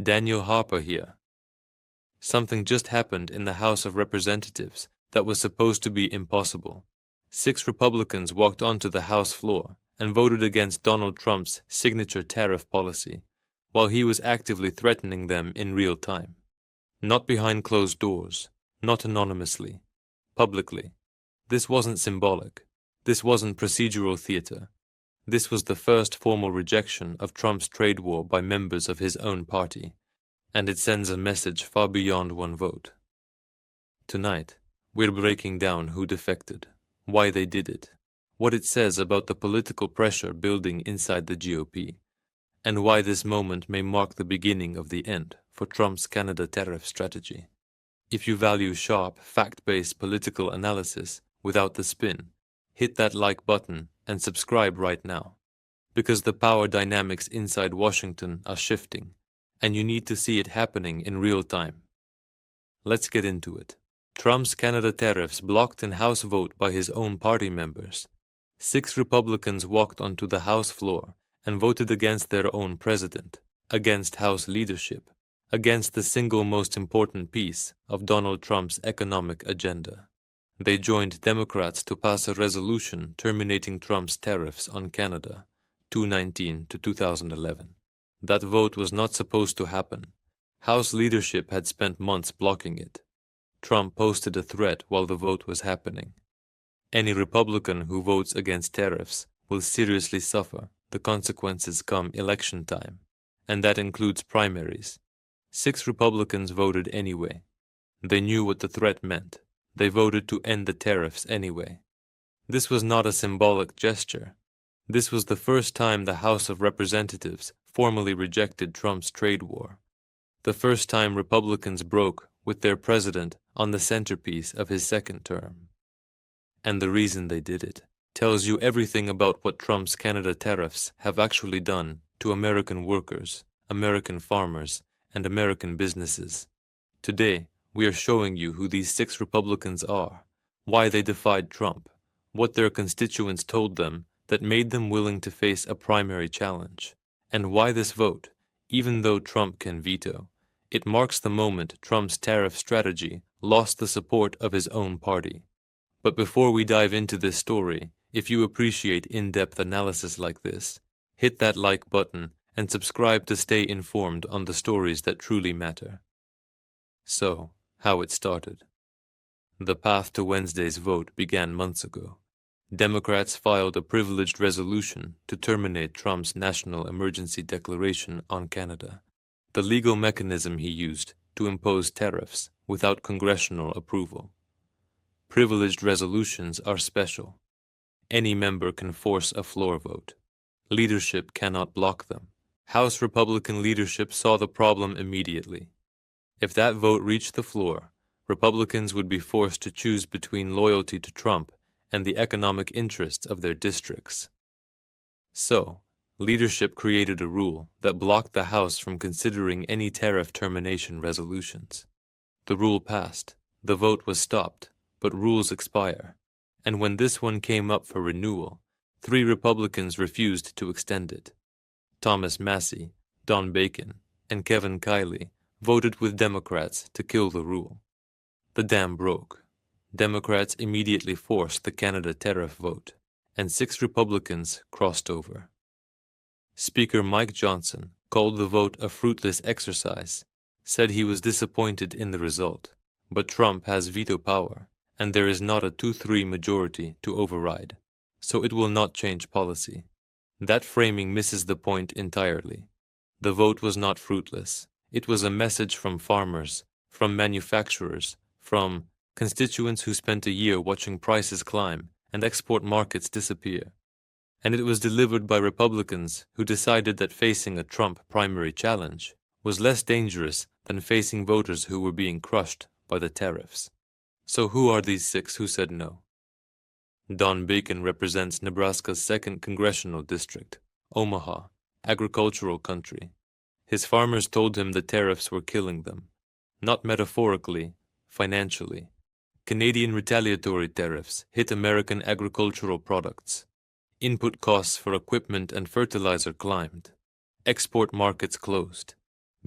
Daniel Harper here. Something just happened in the House of Representatives that was supposed to be impossible. 6 Republicans walked onto the House floor and voted against Donald Trump's signature tariff policy, while he was actively threatening them in real time. Not behind closed doors, not anonymously, publicly. This wasn't symbolic. This wasn't procedural theater. This was the first formal rejection of Trump's trade war by members of his own party, and it sends a message far beyond one vote. Tonight, we're breaking down who defected, why they did it, what it says about the political pressure building inside the GOP, and why this moment may mark the beginning of the end for Trump's Canada tariff strategy. If you value sharp, fact-based political analysis without the spin, hit that like button and subscribe right now, because the power dynamics inside Washington are shifting, and you need to see it happening in real time. Let's get into it. Trump's Canada tariffs blocked in House vote by his own party members. 6 Republicans walked onto the House floor and voted against their own president, against House leadership, against the single most important piece of Donald Trump's economic agenda. They joined Democrats to pass a resolution terminating Trump's tariffs on Canada, 2019 to 2011. That vote was not supposed to happen. House leadership had spent months blocking it. Trump posted a threat while the vote was happening. Any Republican who votes against tariffs will seriously suffer the consequences come election time, and that includes primaries. 6 Republicans voted anyway. They knew what the threat meant. They voted to end the tariffs anyway. This was not a symbolic gesture. This was the first time the House of Representatives formally rejected Trump's trade war. The first time Republicans broke with their president on the centerpiece of his second term. And the reason they did it tells you everything about what Trump's Canada tariffs have actually done to American workers, American farmers, and American businesses. Today, we are showing you who these 6 Republicans are, why they defied Trump, what their constituents told them that made them willing to face a primary challenge, and why this vote, even though Trump can veto, it marks the moment Trump's tariff strategy lost the support of his own party. But before we dive into this story, if you appreciate in-depth analysis like this, hit that like button and subscribe to stay informed on the stories that truly matter. So, how it started. The path to Wednesday's vote began months ago. Democrats filed a privileged resolution to terminate Trump's national emergency declaration on Canada, the legal mechanism he used to impose tariffs without congressional approval. Privileged resolutions are special. Any member can force a floor vote. Leadership cannot block them. House Republican leadership saw the problem immediately. If that vote reached the floor, Republicans would be forced to choose between loyalty to Trump and the economic interests of their districts. So, leadership created a rule that blocked the House from considering any tariff termination resolutions. The rule passed, the vote was stopped, but rules expire, and when this one came up for renewal, 3 Republicans refused to extend it. Thomas Massie, Don Bacon, and Kevin Kiley voted with Democrats to kill the rule. The dam broke. Democrats immediately forced the Canada tariff vote, and 6 Republicans crossed over. Speaker Mike Johnson called the vote a fruitless exercise, said he was disappointed in the result, but Trump has veto power, and there is not a 2-3 majority to override, so it will not change policy. That framing misses the point entirely. The vote was not fruitless. It was a message from farmers, from manufacturers, from constituents who spent a year watching prices climb and export markets disappear. And it was delivered by Republicans who decided that facing a Trump primary challenge was less dangerous than facing voters who were being crushed by the tariffs. So who are these 6 who said no? Don Bacon represents Nebraska's 2nd congressional district, Omaha, agricultural country. His farmers told him the tariffs were killing them, not metaphorically, financially. Canadian retaliatory tariffs hit American agricultural products. Input costs for equipment and fertilizer climbed. Export markets closed.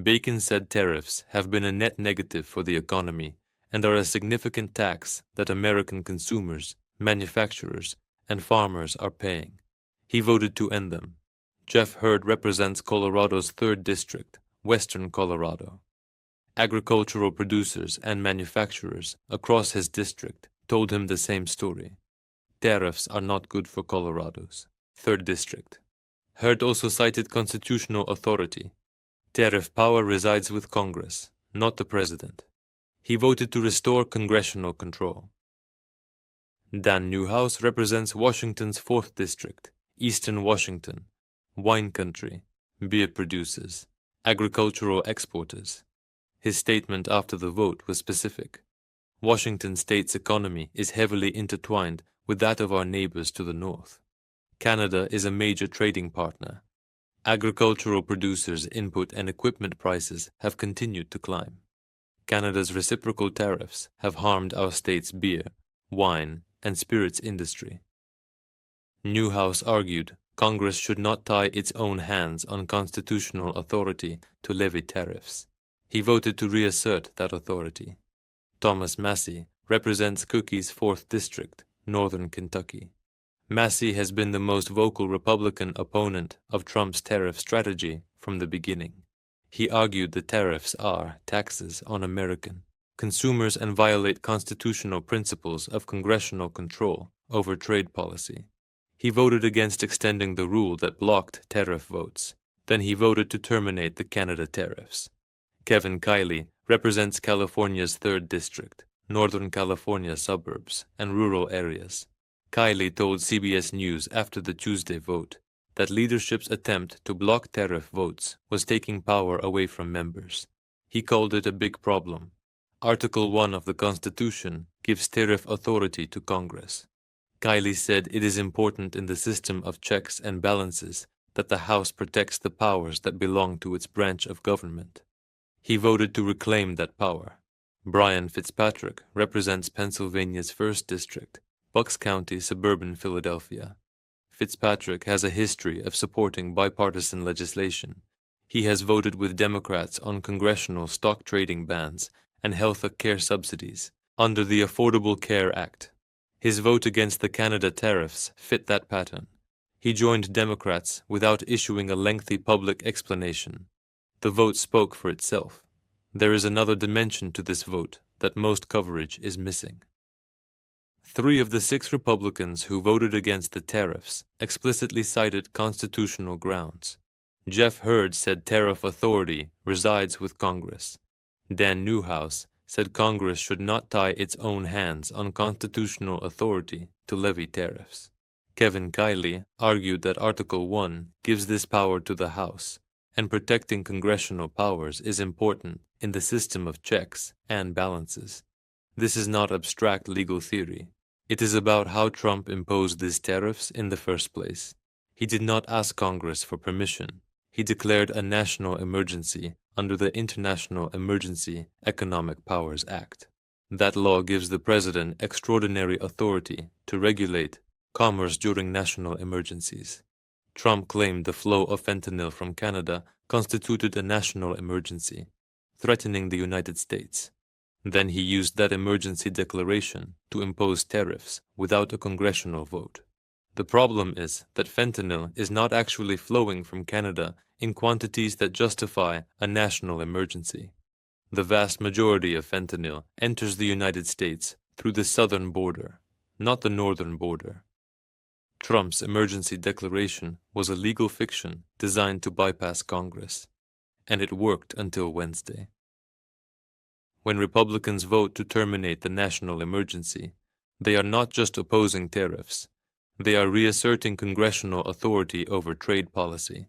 Bacon said tariffs have been a net negative for the economy and are a significant tax that American consumers, manufacturers, and farmers are paying. He voted to end them. Jeff Hurd represents Colorado's 3rd District, Western Colorado. Agricultural producers and manufacturers across his district told him the same story. Tariffs are not good for Colorado's 3rd District. Hurd also cited constitutional authority. Tariff power resides with Congress, not the president. He voted to restore congressional control. Dan Newhouse represents Washington's 4th District, Eastern Washington, wine country, beer producers, agricultural exporters. His statement after the vote was specific. Washington state's economy is heavily intertwined with that of our neighbors to the north. Canada is a major trading partner. Agricultural producers' input and equipment prices have continued to climb. Canada's reciprocal tariffs have harmed our state's beer, wine, and spirits industry. Newhouse argued Congress should not tie its own hands on constitutional authority to levy tariffs. He voted to reassert that authority. Thomas Massey represents Cookie's 4th District, Northern Kentucky. Massey has been the most vocal Republican opponent of Trump's tariff strategy from the beginning. He argued the tariffs are taxes on American consumers and violate constitutional principles of congressional control over trade policy. He voted against extending the rule that blocked tariff votes. Then he voted to terminate the Canada tariffs. Kevin Kiley represents California's 3rd District, Northern California suburbs, and rural areas. Kiley told CBS News after the Tuesday vote that leadership's attempt to block tariff votes was taking power away from members. He called it a big problem. Article 1 of the Constitution gives tariff authority to Congress. Kiley said it is important in the system of checks and balances that the House protects the powers that belong to its branch of government. He voted to reclaim that power. Brian Fitzpatrick represents Pennsylvania's 1st District, Bucks County, suburban Philadelphia. Fitzpatrick has a history of supporting bipartisan legislation. He has voted with Democrats on congressional stock trading bans and health care subsidies under the Affordable Care Act. His vote against the Canada tariffs fit that pattern. He joined Democrats without issuing a lengthy public explanation. The vote spoke for itself. There is another dimension to this vote that most coverage is missing. 3 of the 6 Republicans who voted against the tariffs explicitly cited constitutional grounds. Jeff Hurd said tariff authority resides with Congress. Dan Newhouse said Congress should not tie its own hands on constitutional authority to levy tariffs. Kevin Kiley argued that Article 1 gives this power to the House, and protecting congressional powers is important in the system of checks and balances. This is not abstract legal theory. It is about how Trump imposed these tariffs in the first place. He did not ask Congress for permission. He declared a national emergency under the International Emergency Economic Powers Act. That law gives the president extraordinary authority to regulate commerce during national emergencies. Trump claimed the flow of fentanyl from Canada constituted a national emergency, threatening the United States. Then he used that emergency declaration to impose tariffs without a congressional vote. The problem is that fentanyl is not actually flowing from Canada in quantities that justify a national emergency. The vast majority of fentanyl enters the United States through the southern border, not the northern border. Trump's emergency declaration was a legal fiction designed to bypass Congress, and it worked until Wednesday. When Republicans vote to terminate the national emergency, they are not just opposing tariffs. They are reasserting congressional authority over trade policy.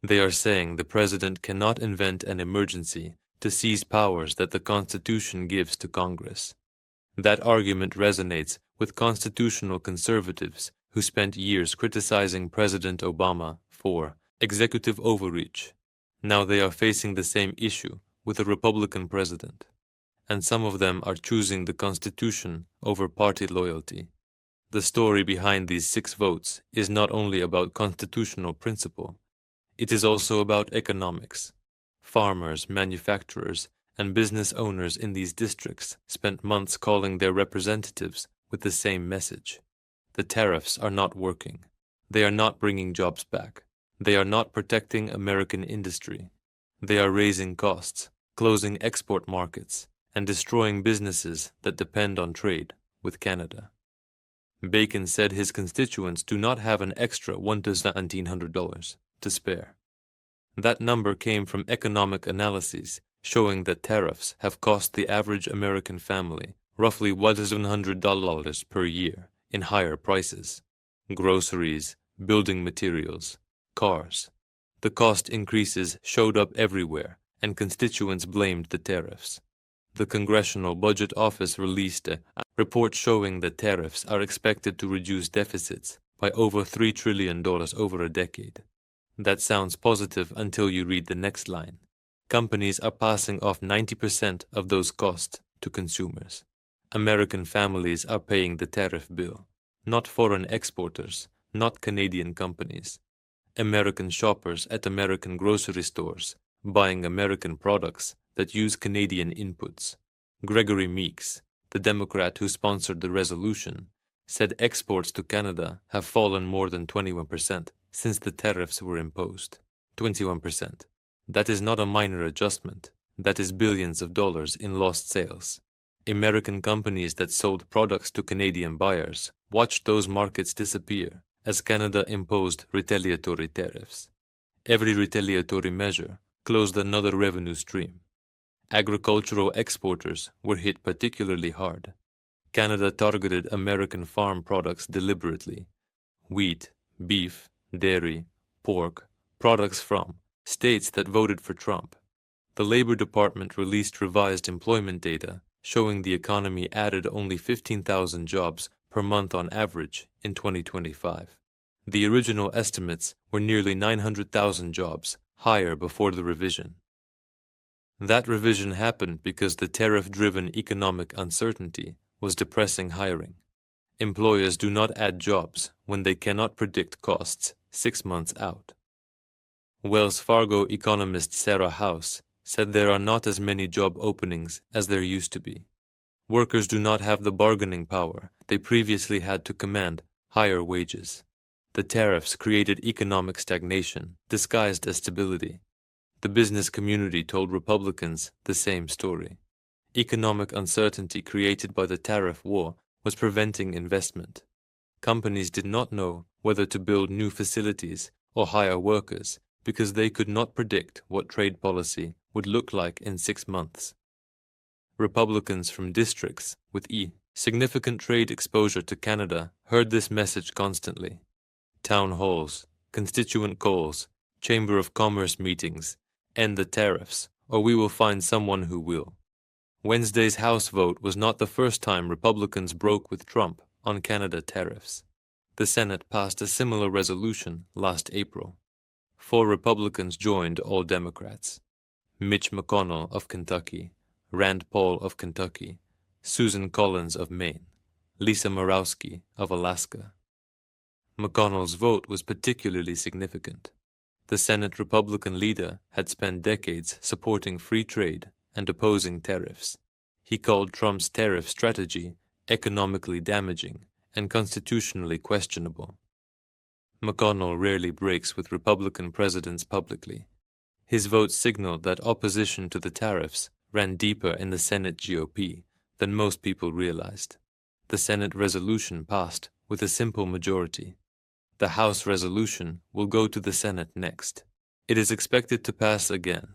They are saying the president cannot invent an emergency to seize powers that the Constitution gives to Congress. That argument resonates with constitutional conservatives who spent years criticizing President Obama for executive overreach. Now they are facing the same issue with a Republican president, and some of them are choosing the Constitution over party loyalty. The story behind these 6 votes is not only about constitutional principle, it is also about economics. Farmers, manufacturers, and business owners in these districts spent months calling their representatives with the same message. The tariffs are not working. They are not bringing jobs back. They are not protecting American industry. They are raising costs, closing export markets, and destroying businesses that depend on trade with Canada. Bacon said his constituents do not have an extra $1 to $1,700 to spare. That number came from economic analyses showing that tariffs have cost the average American family roughly $1,100 per year in higher prices. Groceries, building materials, cars. The cost increases showed up everywhere, and constituents blamed the tariffs. The Congressional Budget Office released a report showing that tariffs are expected to reduce deficits by over $3 trillion over a decade. That sounds positive until you read the next line. Companies are passing off 90% of those costs to consumers. American families are paying the tariff bill, not foreign exporters, not Canadian companies. American shoppers at American grocery stores buying American products that use Canadian inputs. Gregory Meeks, the Democrat who sponsored the resolution, said exports to Canada have fallen more than 21% since the tariffs were imposed. 21%. That is not a minor adjustment. That is billions of dollars in lost sales. American companies that sold products to Canadian buyers watched those markets disappear as Canada imposed retaliatory tariffs. Every retaliatory measure closed another revenue stream. Agricultural exporters were hit particularly hard. Canada targeted American farm products deliberately. Wheat, beef, dairy, pork, products from states that voted for Trump. The Labor Department released revised employment data showing the economy added only 15,000 jobs per month on average in 2025. The original estimates were nearly 900,000 jobs, higher before the revision. That revision happened because the tariff-driven economic uncertainty was depressing hiring. Employers do not add jobs when they cannot predict costs 6 months out. Wells Fargo economist Sarah House said there are not as many job openings as there used to be. Workers do not have the bargaining power they previously had to command higher wages. The tariffs created economic stagnation, disguised as stability. The business community told Republicans the same story. Economic uncertainty created by the tariff war was preventing investment. Companies did not know whether to build new facilities or hire workers because they could not predict what trade policy would look like in 6 months. Republicans from districts with significant trade exposure to Canada heard this message constantly. Town halls, constituent calls, Chamber of Commerce meetings, end the tariffs, or we will find someone who will. Wednesday's House vote was not the first time Republicans broke with Trump on Canada tariffs. The Senate passed a similar resolution last April. 4 Republicans joined all Democrats. Mitch McConnell of Kentucky, Rand Paul of Kentucky, Susan Collins of Maine, Lisa Murkowski of Alaska. McConnell's vote was particularly significant. The Senate Republican leader had spent decades supporting free trade and opposing tariffs. He called Trump's tariff strategy economically damaging and constitutionally questionable. McConnell rarely breaks with Republican presidents publicly. His vote signaled that opposition to the tariffs ran deeper in the Senate GOP than most people realized. The Senate resolution passed with a simple majority. The House resolution will go to the Senate next. It is expected to pass again.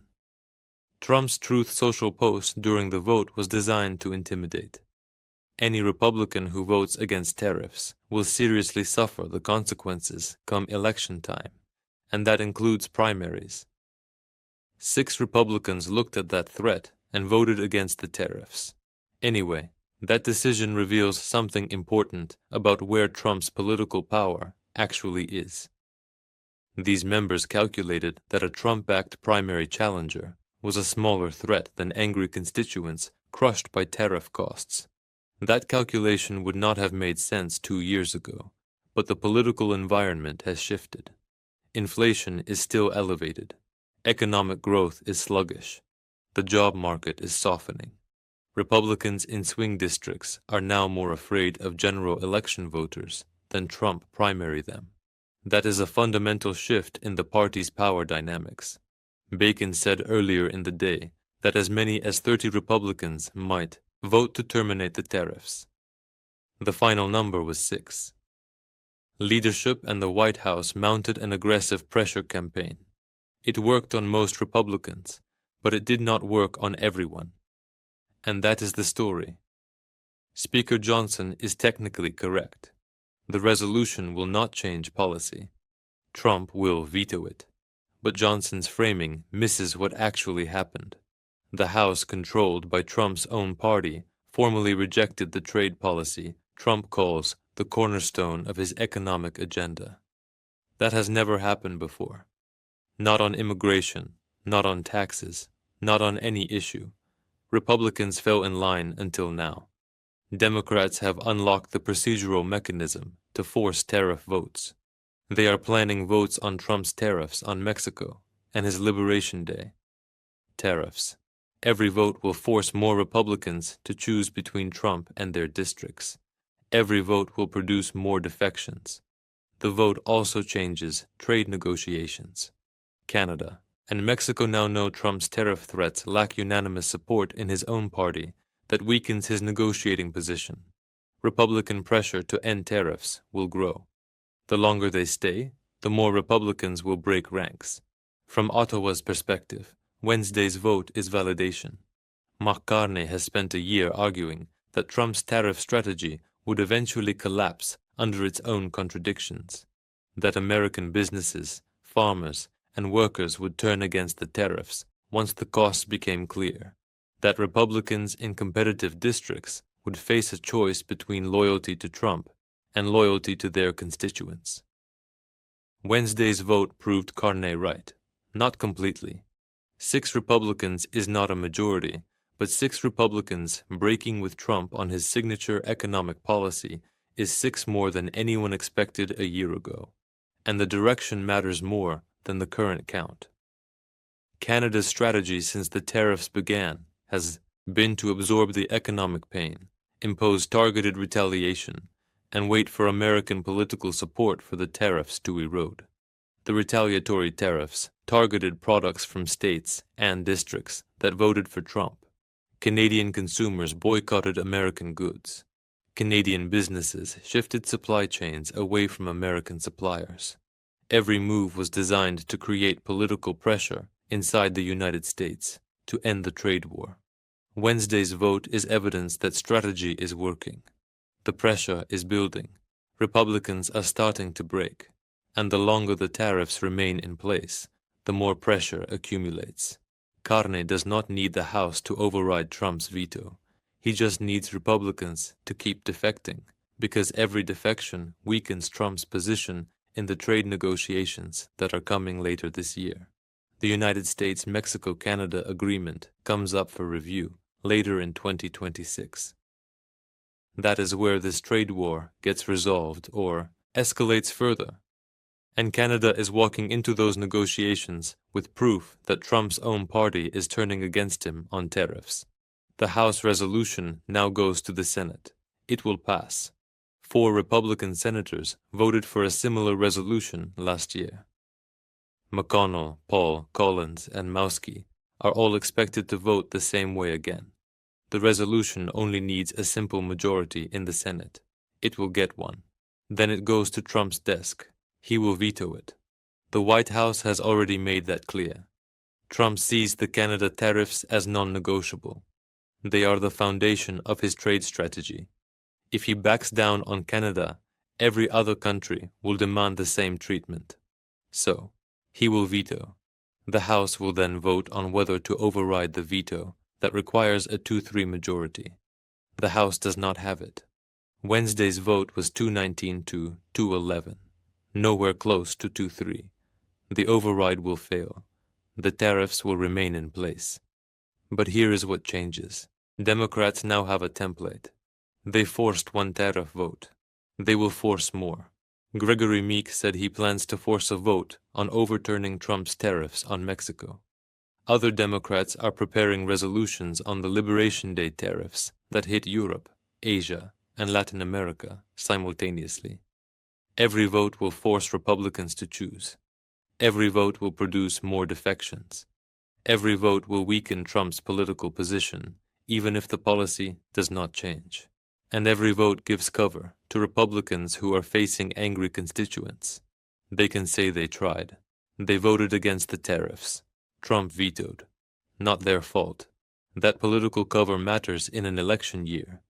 Trump's Truth Social post during the vote was designed to intimidate. Any Republican who votes against tariffs will seriously suffer the consequences come election time, and that includes primaries. 6 Republicans looked at that threat and voted against the tariffs. Anyway, that decision reveals something important about where Trump's political power actually is. These members calculated that a Trump-backed primary challenger was a smaller threat than angry constituents crushed by tariff costs. That calculation would not have made sense 2 years ago, but the political environment has shifted. Inflation is still elevated. Economic growth is sluggish. The job market is softening. Republicans in swing districts are now more afraid of general election voters than Trump primary them. That is a fundamental shift in the party's power dynamics. Bacon said earlier in the day that as many as 30 Republicans might vote to terminate the tariffs. The final number was 6. Leadership and the White House mounted an aggressive pressure campaign. It worked on most Republicans, but it did not work on everyone. And that is the story. Speaker Johnson is technically correct. The resolution will not change policy. Trump will veto it. But Johnson's framing misses what actually happened. The House, controlled by Trump's own party, formally rejected the trade policy Trump calls the cornerstone of his economic agenda. That has never happened before. Not on immigration, not on taxes, not on any issue. Republicans fell in line until now. Democrats have unlocked the procedural mechanism to force tariff votes. They are planning votes on Trump's tariffs on Mexico and his Liberation Day. Tariffs. Every vote will force more Republicans to choose between Trump and their districts. Every vote will produce more defections. The vote also changes trade negotiations. Canada and Mexico now know Trump's tariff threats lack unanimous support in his own party that weakens his negotiating position. Republican pressure to end tariffs will grow. The longer they stay, the more Republicans will break ranks. From Ottawa's perspective, Wednesday's vote is validation. Mark Carney has spent a year arguing that Trump's tariff strategy would eventually collapse under its own contradictions, that American businesses, farmers, and workers would turn against the tariffs once the costs became clear, that Republicans in competitive districts would face a choice between loyalty to Trump and loyalty to their constituents. Wednesday's vote proved Carney right, not completely. 6 Republicans is not a majority, but 6 Republicans breaking with Trump on his signature economic policy is 6 more than anyone expected a year ago, and the direction matters more than the current count. Canada's strategy since the tariffs began has been to absorb the economic pain, impose targeted retaliation, and wait for American political support for the tariffs to erode. The retaliatory tariffs targeted products from states and districts that voted for Trump. Canadian consumers boycotted American goods. Canadian businesses shifted supply chains away from American suppliers. Every move was designed to create political pressure inside the United States to end the trade war. Wednesday's vote is evidence that strategy is working. The pressure is building. Republicans are starting to break, and the longer the tariffs remain in place, the more pressure accumulates. Carney does not need the House to override Trump's veto. He just needs Republicans to keep defecting, because every defection weakens Trump's position in the trade negotiations that are coming later this year. The United States-Mexico-Canada agreement comes up for review later in 2026. That is where this trade war gets resolved or escalates further. And Canada is walking into those negotiations with proof that Trump's own party is turning against him on tariffs. The House resolution now goes to the Senate. It will pass. 4 Republican senators voted for a similar resolution last year. McConnell, Paul, Collins, and Mouski are all expected to vote the same way again. The resolution only needs a simple majority in the Senate. It will get one. Then it goes to Trump's desk. He will veto it. The White House has already made that clear. Trump sees the Canada tariffs as non-negotiable. They are the foundation of his trade strategy. If he backs down on Canada, every other country will demand the same treatment. So, he will veto. The House will then vote on whether to override the veto that requires a 2-3 majority. The House does not have it. Wednesday's vote was 219 to 211, nowhere close to 2-3. The override will fail. The tariffs will remain in place. But here is what changes. Democrats now have a template. They forced one tariff vote. They will force more. Gregory Meek said he plans to force a vote on overturning Trump's tariffs on Mexico. Other Democrats are preparing resolutions on the Liberation Day tariffs that hit Europe, Asia, and Latin America simultaneously. Every vote will force Republicans to choose. Every vote will produce more defections. Every vote will weaken Trump's political position, even if the policy does not change. And every vote gives cover to Republicans who are facing angry constituents. They can say they tried. They voted against the tariffs. Trump vetoed. Not their fault. That political cover matters in an election year.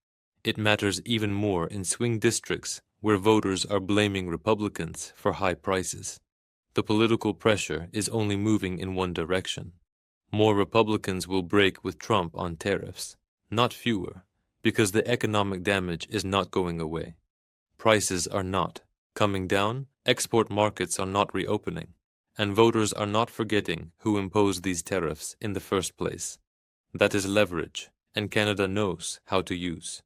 It matters even more in swing districts where voters are blaming Republicans for high prices. The political pressure is only moving in one direction. More Republicans will break with Trump on tariffs, not fewer, because the economic damage is not going away. Prices are not coming down, export markets are not reopening, and voters are not forgetting who imposed these tariffs in the first place. That is leverage, and Canada knows how to use.